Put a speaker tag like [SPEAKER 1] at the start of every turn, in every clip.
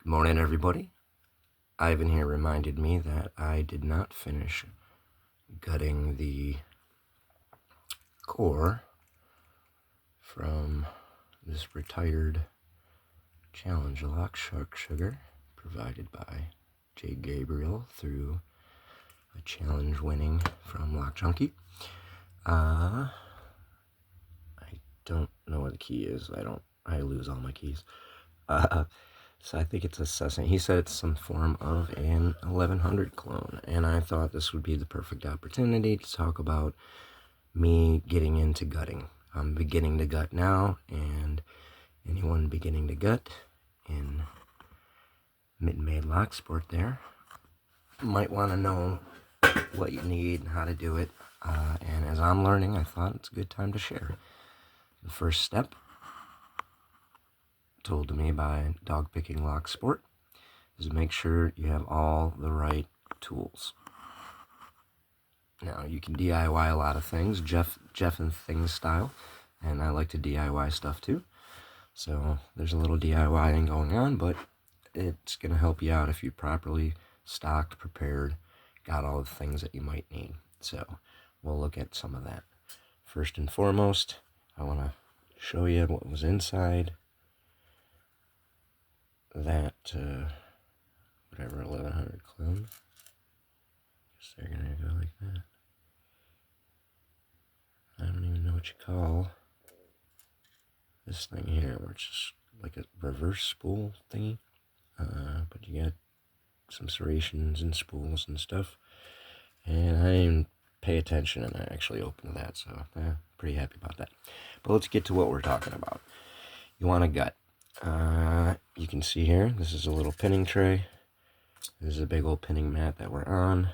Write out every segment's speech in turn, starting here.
[SPEAKER 1] Morning, everybody. Ivan here reminded me that I did not finish gutting the core from this retired Challenge Lock Shark Sugar provided by Jay Gabriel through a challenge winning from Lock Junkie. I don't know where the key is. I lose all my keys. So I think it's a Cessna. He said it's some form of an 1100 clone, and I thought this would be the perfect opportunity to talk about me getting into gutting. I'm beginning to gut now, and anyone beginning to gut in Mitten-Made Lock Sport there might want to know what you need and how to do it. And as I'm learning, I thought it's a good time to share. The first step, told to me by Dog Picking Lock Sport, is make sure you have all the right tools. Now, you can DIY a lot of things, Jeff and Things style, and I like to DIY stuff too. So there's a little DIYing going on, but it's going to help you out if you properly stocked, prepared, got all the things that you might need. So we'll look at some of that. First and foremost, I want to show you what was inside that whatever 1100 clone. Guess they're gonna go like that. I don't even know what you call this thing here, where it's just like a reverse spool thingy. But you got some serrations and spools and stuff. And I didn't pay attention, and I actually opened that, so pretty happy about that. But let's get to what we're talking about. You want a gut. You can see here, this is a little pinning tray. This is a big old pinning mat that we're on.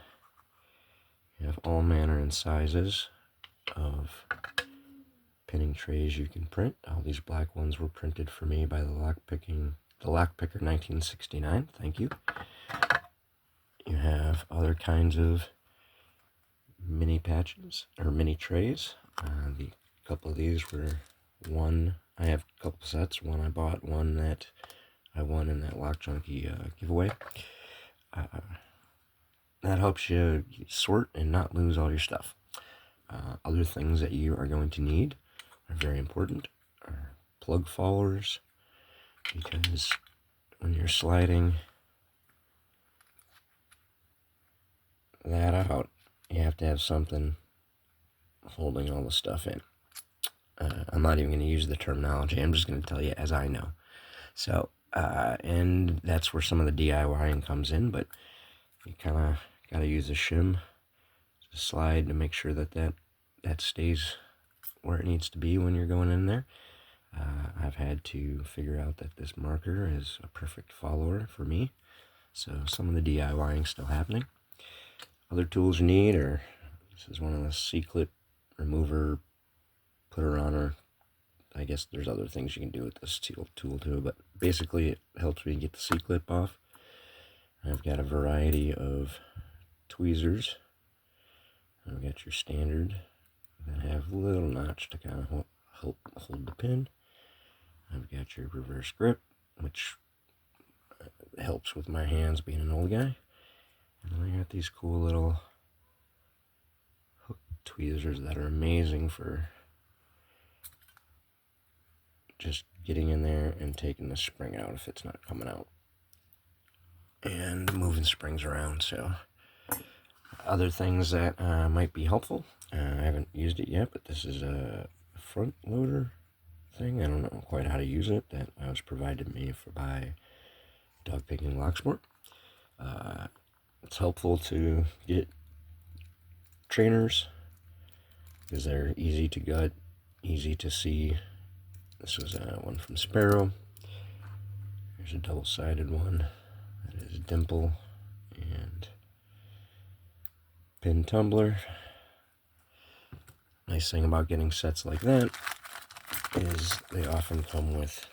[SPEAKER 1] You have all manner and sizes of pinning trays you can print. All these black ones were printed for me by the Lockpicker 1969. Thank you. You have other kinds of mini patches or mini trays. The couple of these were one. I have a couple sets. One I bought, one that I won in that Lock Junkie giveaway. That helps you sort and not lose all your stuff. Other things that you are going to need are very important. Are plug followers, because when you're sliding that out, you have to have something holding all the stuff in. I'm not even going to use the terminology. I'm just going to tell you as I know. So, and that's where some of the DIYing comes in, but you kind of got to use a shim to slide to make sure that stays where it needs to be when you're going in there. I've had to figure out that this marker is a perfect follower for me. So some of the DIYing still happening. Other tools you need are, this is one of the C-clip remover, putter on. I guess there's other things you can do with this tool too, but basically it helps me get the C-clip off. I've got a variety of tweezers. I've got your standard that have a little notch to kind of help hold the pin. I've got your reverse grip, which helps with my hands being an old guy. And then I got these cool little hook tweezers that are amazing for just getting in there and taking the spring out if it's not coming out, and moving springs around. So other things that might be helpful, I haven't used it yet, but this is a front loader thing. I don't know quite how to use it. That was provided to me by Dog Picking Lock Sport. It's helpful to get trainers because they're easy to gut, easy to see. This was one from Sparrow. Here's a double-sided one. That is Dimple and Pin Tumbler. Nice thing about getting sets like that is they often come with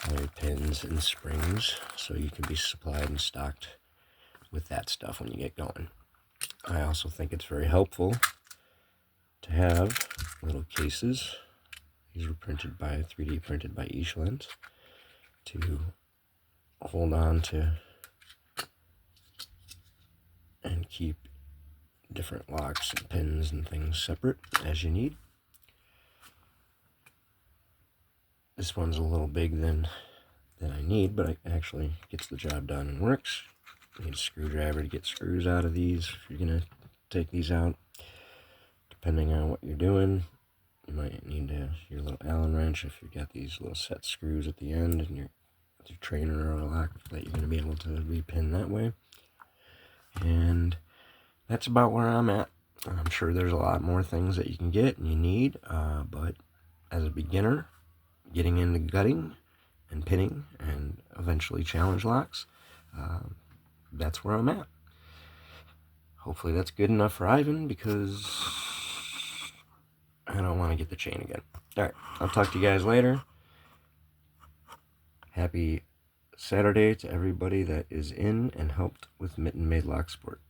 [SPEAKER 1] all your pins and springs, so you can be supplied and stocked with that stuff when you get going. I also think it's very helpful to have little cases. These were 3D printed by Each Lens, to hold on to and keep different locks and pins and things separate as you need. This one's a little big than I need, but it actually gets the job done and works. You need a screwdriver to get screws out of these if you're going to take these out. Depending on what you're doing, you might need your little Allen wrench if you've got these little set screws at the end and your trainer or a lock that you're going to be able to repin that way. And that's about where I'm at. I'm sure there's a lot more things that you can get and you need, but as a beginner, getting into gutting and pinning and eventually challenge locks, that's where I'm at. Hopefully that's good enough for Ivan, because I don't want to get the chain again. Alright, I'll talk to you guys later. Happy Saturday to everybody that is in and helped with Mitten Made Lock Sport.